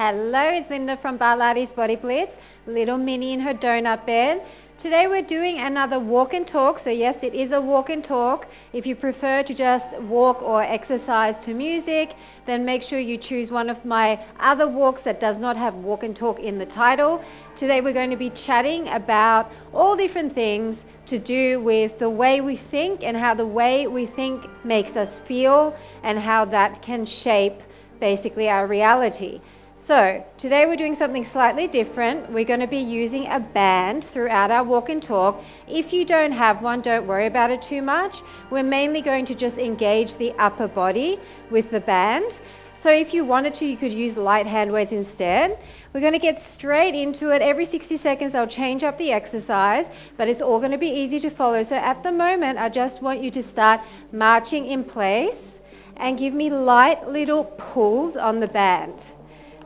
Hello, it's Linda from Barlates Body Blitz, little Minnie in her donut bed. Today we're doing another walk and talk. So yes, it is a walk and talk. If you prefer to just walk or exercise to music, then make sure you choose one of my other walks that does not have walk and talk in the title. Today we're going to be chatting about all different things to do with the way we think and how the way we think makes us feel and how that can shape basically our reality. So today we're doing something slightly different. We're going to be using a band throughout our walk and talk. If you don't have one, don't worry about it too much. We're mainly going to just engage the upper body with the band. So if you wanted to, you could use light hand weights instead. We're going to get straight into it. Every 60 seconds I'll change up the exercise, but it's all going to be easy to follow. So at the moment, I just want you to start marching in place and give me light little pulls on the band.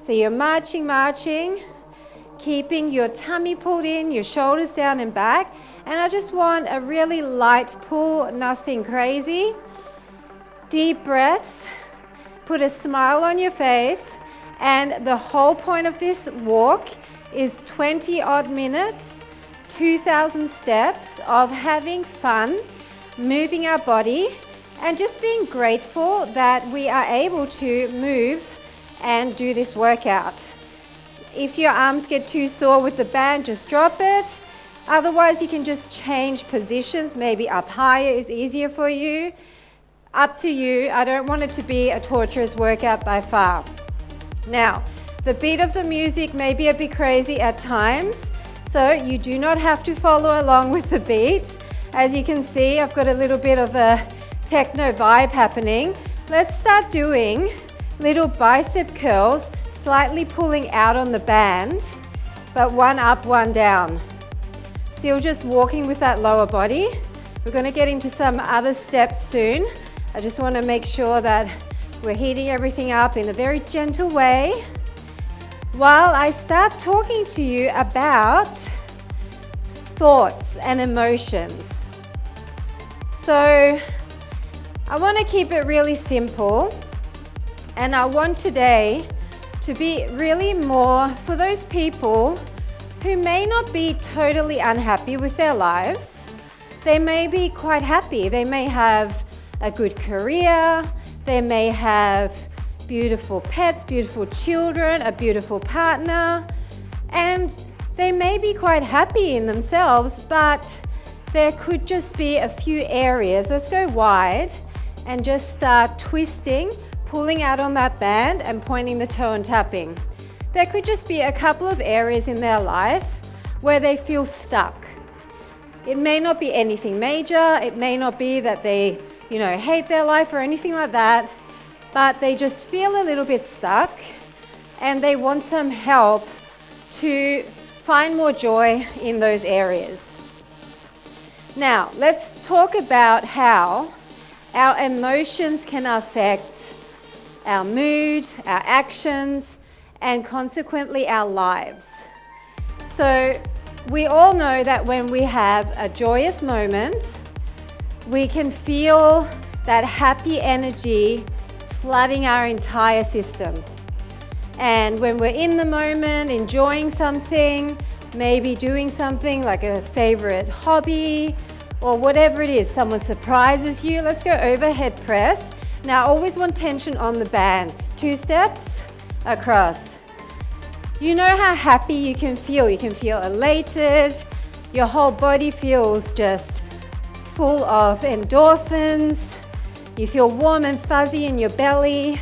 So you're marching, keeping your tummy pulled in, your shoulders down and back. And I just want a really light pull, nothing crazy. Deep breaths, put a smile on your face. And the whole point of this walk is 20 odd minutes, 2,000 steps of having fun, moving our body, and just being grateful that we are able to move and do this workout. If your arms get too sore with the band, just drop it. Otherwise, you can just change positions. Maybe up higher is easier for you. Up to you. I don't want it to be a torturous workout by far. Now, the beat of the music may be a bit crazy at times, so you do not have to follow along with the beat. As you can see, I've got a little bit of a techno vibe happening. Let's start doing little bicep curls, slightly pulling out on the band, but one up, one down. Still just walking with that lower body. We're going to get into some other steps soon. I just want to make sure that we're heating everything up in a very gentle way while I start talking to you about thoughts and emotions. So I want to keep it really simple. And I want today to be really more for those people who may not be totally unhappy with their lives. They may be quite happy. They may have a good career. They may have beautiful pets, beautiful children, a beautiful partner. And they may be quite happy in themselves, but there could just be a few areas. Let's go wide and just start twisting, pulling out on that band and pointing the toe and tapping. There could just be a couple of areas in their life where they feel stuck. It may not be anything major. It may not be that they, hate their life or anything like that, but they just feel a little bit stuck and they want some help to find more joy in those areas. Now, let's talk about how our emotions can affect our mood, our actions, and consequently our lives. So we all know that when we have a joyous moment, we can feel that happy energy flooding our entire system. And when we're in the moment, enjoying something, maybe doing something like a favorite hobby or whatever it is, someone surprises you, let's go overhead press. Now, always want tension on the band. 2 steps across. You know how happy you can feel. You can feel elated. Your whole body feels just full of endorphins. You feel warm and fuzzy in your belly.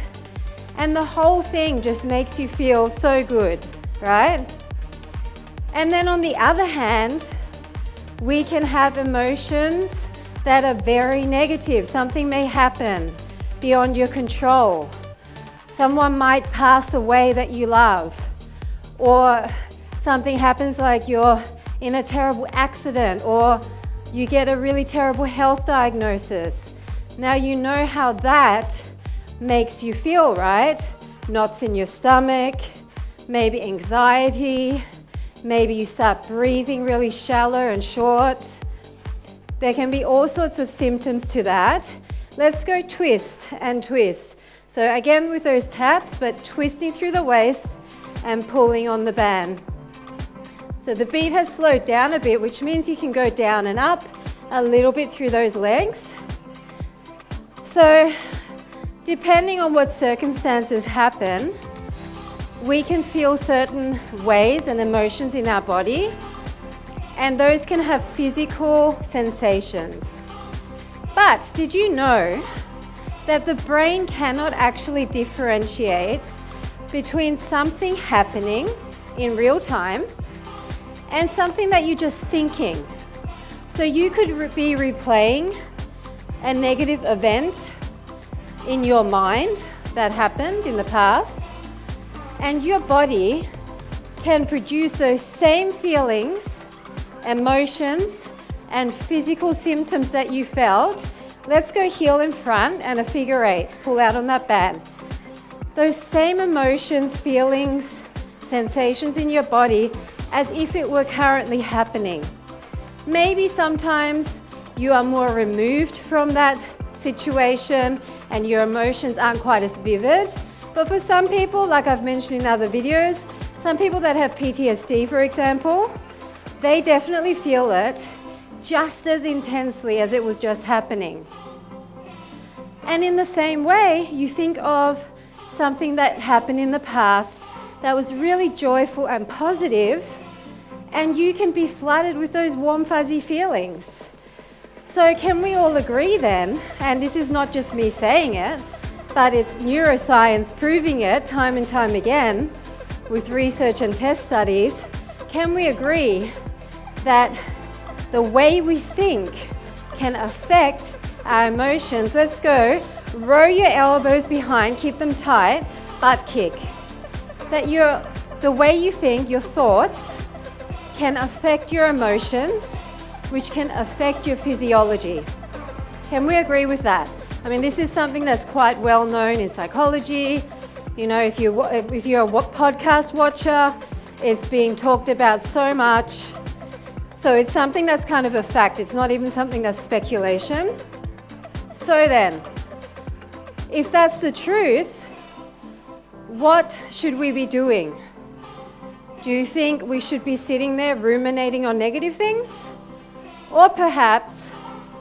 And the whole thing just makes you feel so good, right? And then on the other hand, we can have emotions that are very negative. Something may happen beyond your control. Someone might pass away that you love, or something happens like you're in a terrible accident, or you get a really terrible health diagnosis. Now you know how that makes you feel, right? Knots in your stomach, maybe anxiety, maybe you start breathing really shallow and short. There can be all sorts of symptoms to that. Let's go twist and twist. So again with those taps, but twisting through the waist and pulling on the band. So the beat has slowed down a bit, which means you can go down and up a little bit through those legs. So depending on what circumstances happen, we can feel certain ways and emotions in our body, and those can have physical sensations. But did you know that the brain cannot actually differentiate between something happening in real time and something that you're just thinking? So you could be replaying a negative event in your mind that happened in the past, and your body can produce those same feelings, emotions, and physical symptoms that you felt. Let's go heel in front and a figure 8. Pull out on that band. Those same emotions, feelings, sensations in your body as if it were currently happening. Maybe sometimes you are more removed from that situation and your emotions aren't quite as vivid. But for some people, like I've mentioned in other videos, some people that have PTSD, for example, they definitely feel it just as intensely as it was just happening. And in the same way, you think of something that happened in the past that was really joyful and positive, and you can be flooded with those warm, fuzzy feelings. So can we all agree then, and this is not just me saying it, but it's neuroscience proving it time and time again with research and test studies, can we agree that the way we think can affect our emotions? Let's go. Row your elbows behind, keep them tight, butt kick. That the way you think, your thoughts, can affect your emotions, which can affect your physiology. Can we agree with that? I mean, this is something that's quite well known in psychology. You know, if you're a podcast watcher, it's being talked about so much. So it's something that's kind of a fact. It's not even something that's speculation. So then, if that's the truth, what should we be doing? Do you think we should be sitting there ruminating on negative things? Or perhaps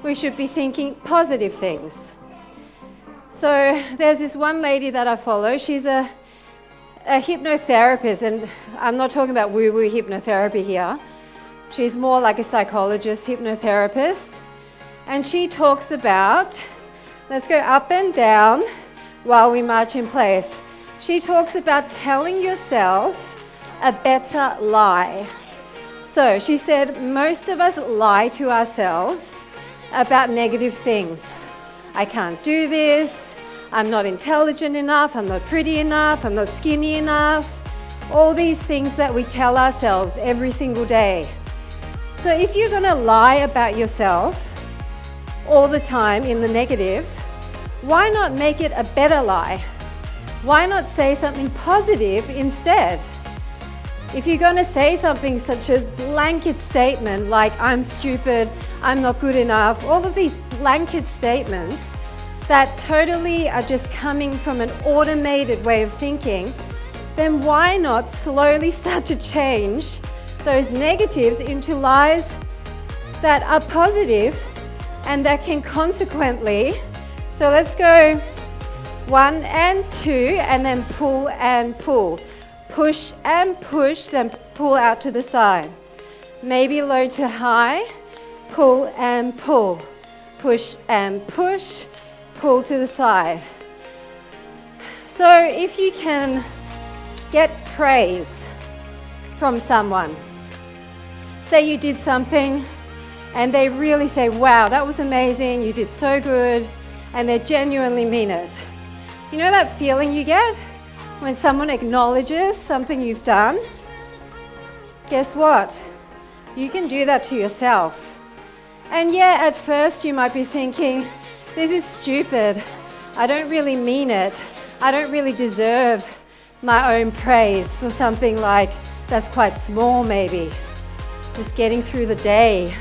we should be thinking positive things? So there's this one lady that I follow. She's a hypnotherapist, and I'm not talking about woo-woo hypnotherapy here. She's more like a psychologist, hypnotherapist. And she talks about, let's go up and down while we march in place. She talks about telling yourself a better lie. So she said, most of us lie to ourselves about negative things. I can't do this. I'm not intelligent enough. I'm not pretty enough. I'm not skinny enough. All these things that we tell ourselves every single day. So if you're going to lie about yourself all the time in the negative, why not make it a better lie? Why not say something positive instead? If you're going to say something such a blanket statement like, I'm stupid, I'm not good enough, all of these blanket statements that totally are just coming from an automated way of thinking, then why not slowly start to change those negatives into lies that are positive and that can consequently, so let's go 1 and 2 and then pull and pull. Push and push, then pull out to the side. Maybe low to high, pull and pull. Push and push, pull to the side. So if you can get praise from someone, say you did something and they really say, wow, that was amazing, you did so good, and they genuinely mean it. You know that feeling you get when someone acknowledges something you've done? Guess what? You can do that to yourself. And yeah, at first you might be thinking, this is stupid. I don't really mean it. I don't really deserve my own praise for something like that's quite small maybe. Just getting through the day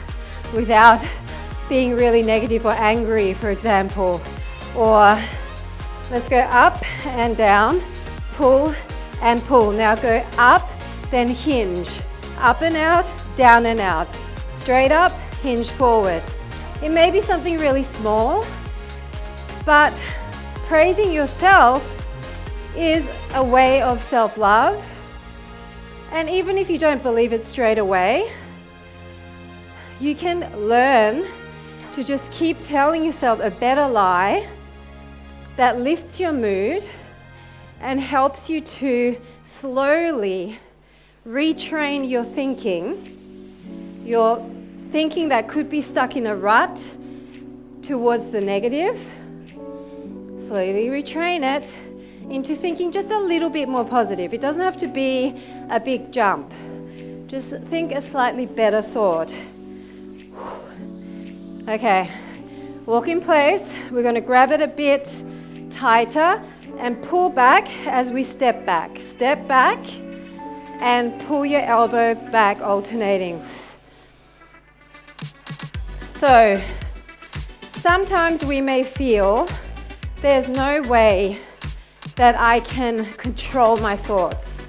without being really negative or angry, for example. Or let's go up and down, pull and pull. Now go up, then hinge. Up and out, down and out. Straight up, hinge forward. It may be something really small, but praising yourself is a way of self-love. And even if you don't believe it straight away, you can learn to just keep telling yourself a better lie that lifts your mood and helps you to slowly retrain your thinking that could be stuck in a rut towards the negative. Slowly retrain it into thinking just a little bit more positive. It doesn't have to be a big jump. Just think a slightly better thought. Okay, walk in place. We're going to grab it a bit tighter and pull back as we step back. Step back and pull your elbow back, alternating. So, sometimes we may feel there's no way that I can control my thoughts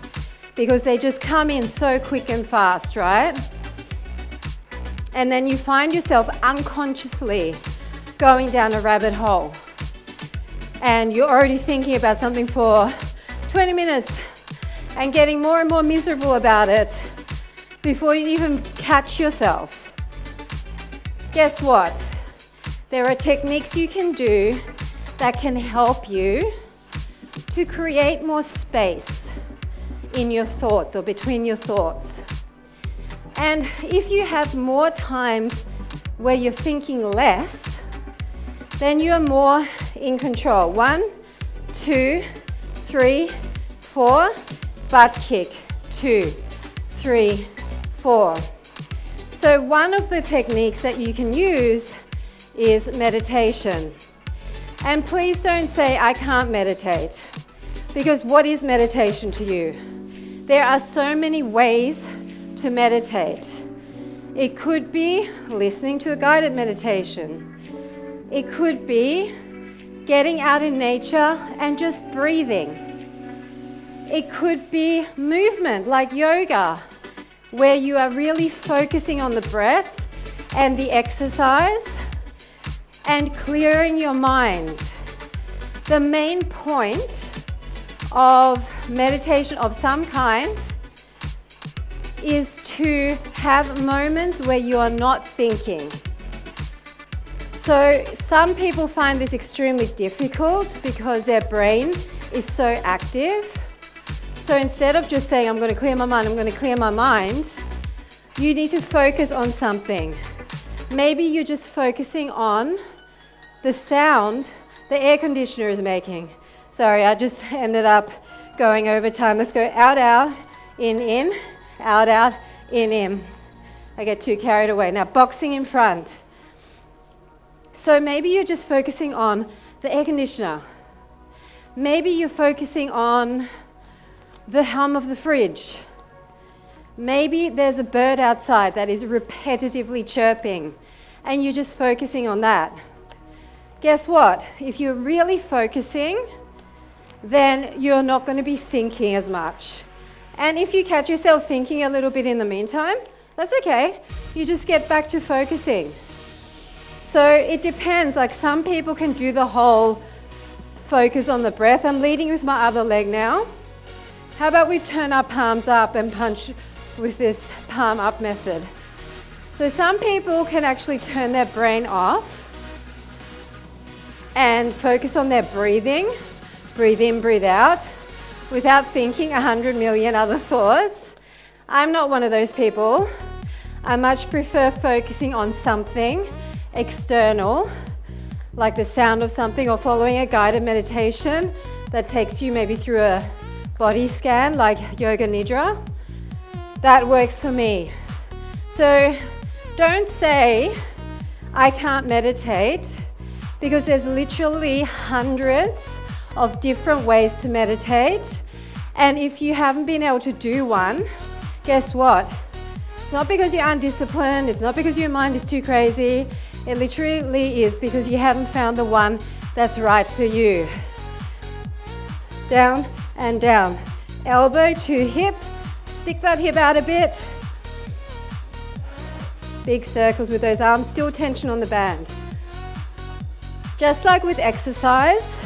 because they just come in so quick and fast, right? And then you find yourself unconsciously going down a rabbit hole. And you're already thinking about something for 20 minutes and getting more and more miserable about it before you even catch yourself. Guess what? There are techniques you can do that can help you to create more space in your thoughts or between your thoughts. And if you have more times where you're thinking less, then you're more in control. 1, 2, 3, 4, butt kick. 2, 3, 4. So one of the techniques that you can use is meditation. And please don't say, I can't meditate, because what is meditation to you? There are so many ways to meditate. It could be listening to a guided meditation. It could be getting out in nature and just breathing. It could be movement like yoga, where you are really focusing on the breath and the exercise and clearing your mind. The main point of meditation of some kind is to have moments where you are not thinking. So some people find this extremely difficult because their brain is so active. So instead of just saying, I'm going to clear my mind, I'm going to clear my mind, you need to focus on something. Maybe you're just focusing on the sound the air conditioner is making. Sorry, I just ended up going over time. Let's go out, out, in, out, in. I get too carried away. Now, boxing in front. So maybe you're just focusing on the air conditioner. Maybe you're focusing on the hum of the fridge. Maybe there's a bird outside that is repetitively chirping, and you're just focusing on that. Guess what? If you're really focusing, then you're not going to be thinking as much. And if you catch yourself thinking a little bit in the meantime, that's okay. You just get back to focusing. So it depends. Like some people can do the whole focus on the breath. I'm leading with my other leg now. How about we turn our palms up and punch with this palm up method? So some people can actually turn their brain off and focus on their breathing. Breathe in, breathe out, without thinking 100 million other thoughts. I'm not one of those people. I much prefer focusing on something external, like the sound of something, or following a guided meditation that takes you maybe through a body scan, like Yoga Nidra. That works for me. So don't say, I can't meditate, because there's literally hundreds of different ways to meditate. And if you haven't been able to do one, guess what? It's not because you're undisciplined, it's not because your mind is too crazy. It literally is because you haven't found the one that's right for you. Down and down, elbow to hip. Stick that hip out a bit. Big circles with those arms, still tension on the band. Just like with exercise,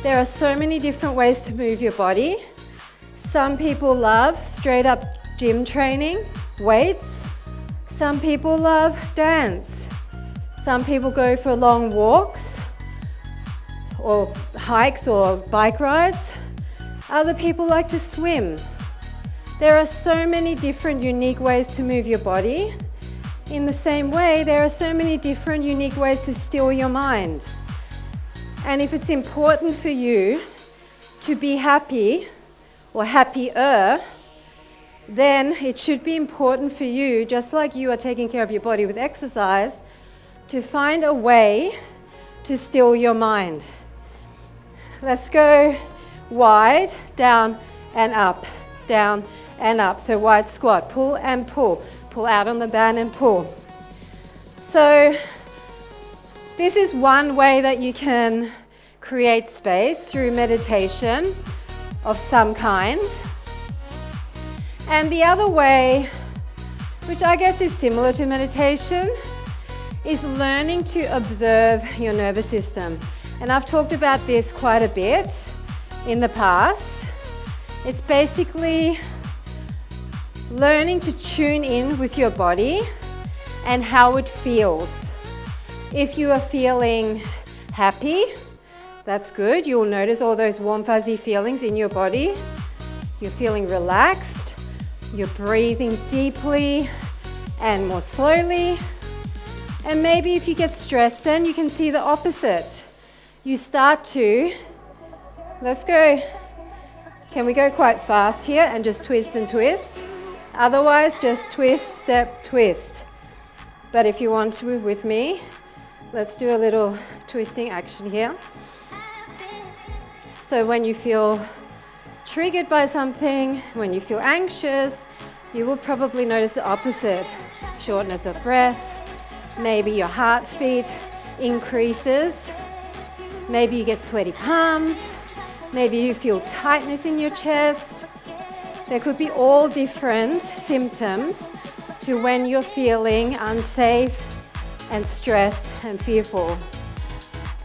there are so many different ways to move your body. Some people love straight up gym training, weights. Some people love dance. Some people go for long walks or hikes or bike rides. Other people like to swim. There are so many different unique ways to move your body. In the same way, there are so many different unique ways to still your mind. And if it's important for you to be happy or happier, then it should be important for you, just like you are taking care of your body with exercise, to find a way to still your mind. Let's go wide, down and up, down and up. So wide squat, pull and pull. Pull out on the band and pull. So this is one way that you can create space through meditation of some kind. And the other way, which I guess is similar to meditation, is learning to observe your nervous system. And I've talked about this quite a bit in the past. It's basically learning to tune in with your body and how it feels. If you are feeling happy, that's good. You'll notice all those warm, fuzzy feelings in your body. You're feeling relaxed. You're breathing deeply and more slowly. And maybe if you get stressed, then you can see the opposite. You start to, let's go. Can we go quite fast here and just twist and twist? Otherwise, just twist, step, twist. But if you want to move with me, let's do a little twisting action here. So when you feel triggered by something, when you feel anxious, you will probably notice the opposite. Shortness of breath, maybe your heartbeat increases, maybe you get sweaty palms, maybe you feel tightness in your chest. There could be all different symptoms to when you're feeling unsafe and stressed and fearful.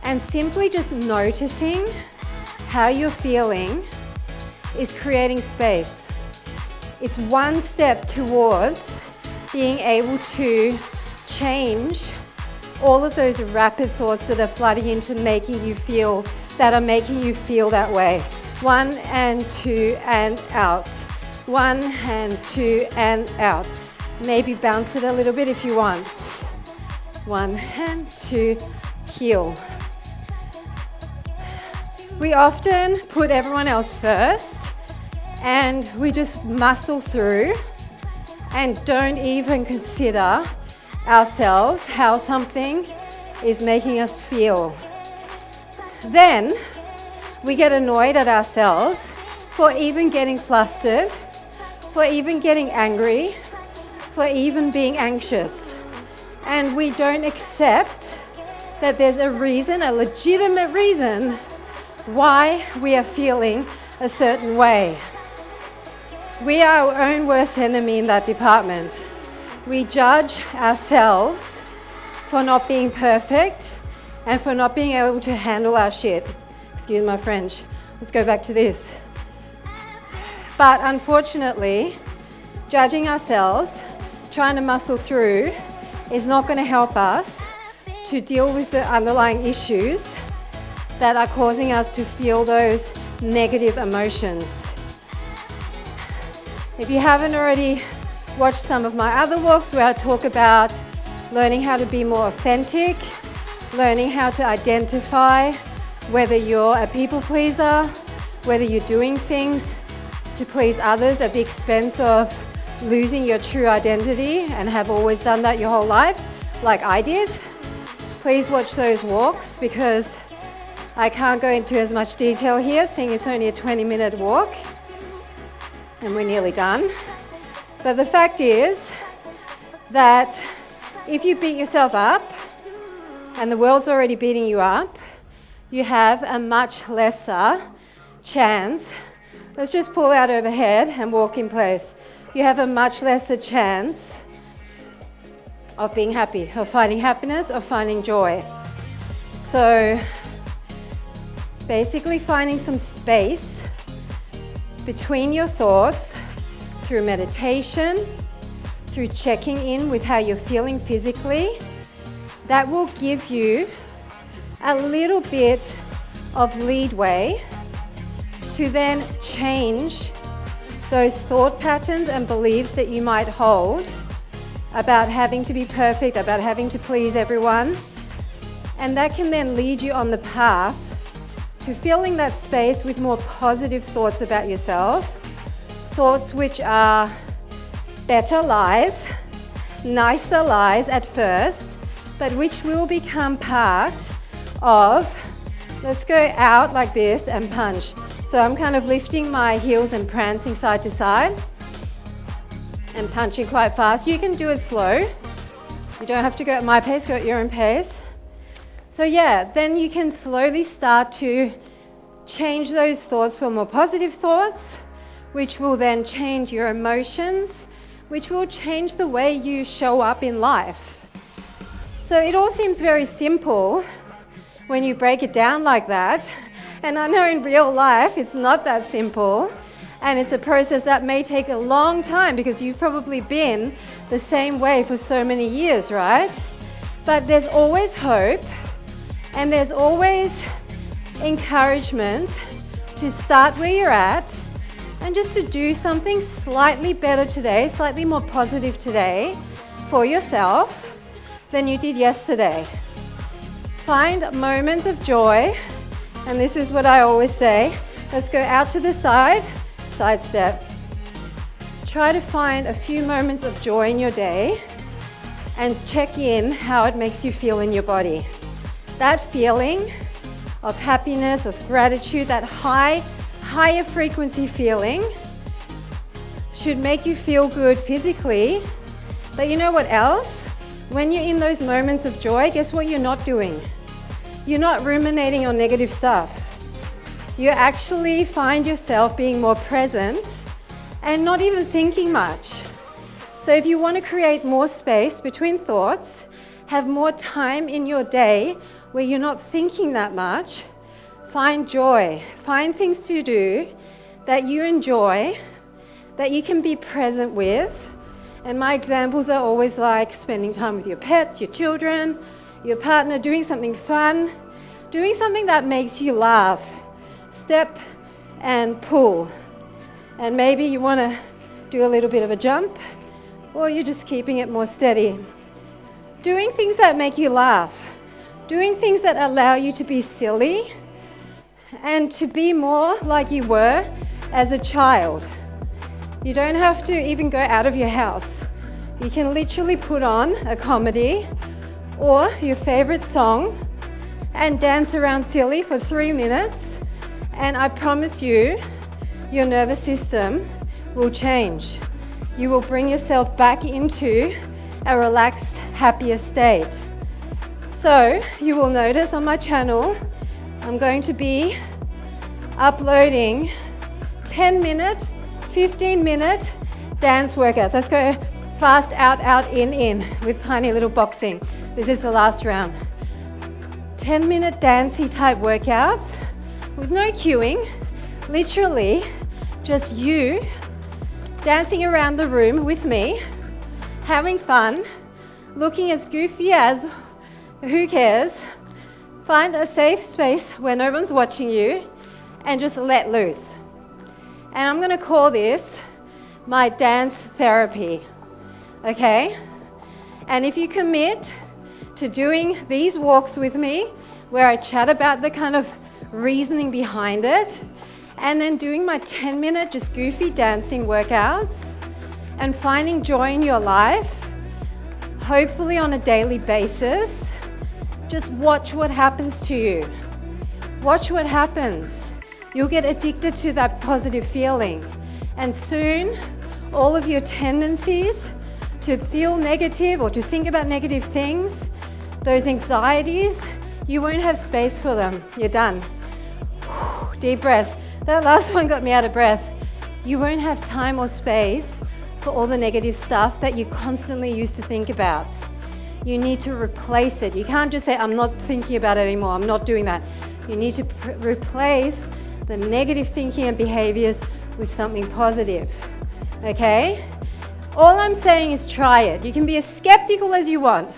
And simply just noticing how you're feeling is creating space. It's one step towards being able to change all of those rapid thoughts that are flooding into making you feel that way. 1 and 2 and out. 1 and 2 and out. Maybe bounce it a little bit if you want. 1 and 2, heel. We often put everyone else first and we just muscle through and don't even consider ourselves, how something is making us feel. Then we get annoyed at ourselves for even getting flustered, for even getting angry, for even being anxious. And we don't accept that there's a reason, a legitimate reason, why we are feeling a certain way. We are our own worst enemy in that department. We judge ourselves for not being perfect and for not being able to handle our shit. Excuse my French. Let's go back to this. But unfortunately, judging ourselves, trying to muscle through, is not going to help us to deal with the underlying issues that are causing us to feel those negative emotions. If you haven't already watched some of my other walks where I talk about learning how to be more authentic, learning how to identify whether you're a people pleaser, whether you're doing things to please others at the expense of losing your true identity and have always done that your whole life, like I did, please watch those walks because I can't go into as much detail here, seeing it's only a 20-minute walk and we're nearly done. But the fact is that if you beat yourself up and the world's already beating you up, you have a much lesser chance Let's just pull out overhead and walk in place. You have a much lesser chance of being happy, of finding happiness, of finding joy. So basically finding some space between your thoughts through meditation, through checking in with how you're feeling physically, that will give you a little bit of leadway to then change those thought patterns and beliefs that you might hold about having to be perfect, about having to please everyone. And that can then lead you on the path to filling that space with more positive thoughts about yourself, thoughts which are better lies, nicer lies at first, but which will become part of, let's go out like this and punch. So I'm kind of lifting my heels and prancing side to side and punching quite fast. You can do it slow. You don't have to go at my pace, go at your own pace. So yeah, then you can slowly start to change those thoughts for more positive thoughts, which will then change your emotions, which will change the way you show up in life. So it all seems very simple when you break it down like that. And I know in real life it's not that simple, and it's a process that may take a long time because you've probably been the same way for so many years, right? But there's always hope, and there's always encouragement to start where you're at and just to do something slightly better today, slightly more positive today for yourself than you did yesterday. Find moments of joy. And this is what I always say. Let's go out to the side, side step. Try to find a few moments of joy in your day and check in how it makes you feel in your body. That feeling of happiness, of gratitude, that higher frequency feeling should make you feel good physically. But you know what else? When you're in those moments of joy, guess what you're not doing? You're not ruminating on negative stuff. You actually find yourself being more present and not even thinking much. So if you want to create more space between thoughts, have more time in your day where you're not thinking that much, find joy. Find things to do that you enjoy, that you can be present with. And my examples are always like spending time with your pets, your children, your partner, doing something fun, doing something that makes you laugh, step and pull. And maybe you want to do a little bit of a jump, or you're just keeping it more steady. Doing things that make you laugh, doing things that allow you to be silly and to be more like you were as a child. You don't have to even go out of your house. You can literally put on a comedy or your favorite song and dance around silly for 3 minutes, and I promise you, your nervous system will change. You will bring yourself back into a relaxed, happier state. So you will notice on my channel, I'm going to be uploading 10-minute, 15-minute dance workouts. Let's go fast, out, out, in, with tiny little boxing. This is the last round. 10-minute dancey type workouts with no cueing, literally just you dancing around the room with me, having fun, looking as goofy as who cares. Find a safe space where no one's watching you and just let loose. And I'm going to call this my dance therapy, okay? And if you commit to doing these walks with me, where I chat about the kind of reasoning behind it, and then doing my 10-minute just goofy dancing workouts and finding joy in your life, hopefully on a daily basis, just watch what happens to you. Watch what happens. You'll get addicted to that positive feeling, and soon all of your tendencies to feel negative or to think about negative things, those anxieties, you won't have space for them. You're done. Deep breath. That last one got me out of breath. You won't have time or space for all the negative stuff that you constantly used to think about. You need to replace it. You can't just say, I'm not thinking about it anymore, I'm not doing that. You need to replace the negative thinking and behaviors with something positive, okay? All I'm saying is try it. You can be as skeptical as you want.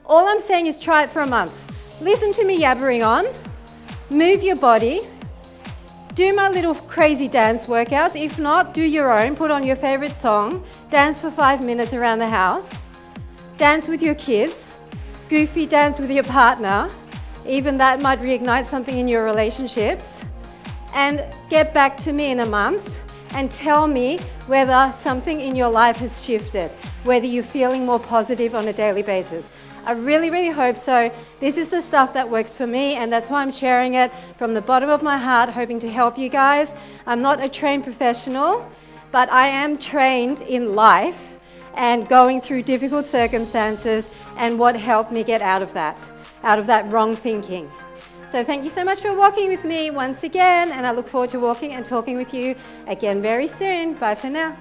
All I'm saying is try it for a month. Listen to me yabbering on, move your body, do my little crazy dance workouts. If not, do your own, put on your favorite song, dance for 5 minutes around the house, dance with your kids, goofy dance with your partner, even that might reignite something in your relationships, and get back to me in a month and tell me whether something in your life has shifted, whether you're feeling more positive on a daily basis. I really, really hope so. This is the stuff that works for me, and that's why I'm sharing it from the bottom of my heart, hoping to help you guys. I'm not a trained professional, but I am trained in life and going through difficult circumstances and what helped me get out of that wrong thinking. So thank you so much for walking with me once again, and I look forward to walking and talking with you again very soon. Bye for now.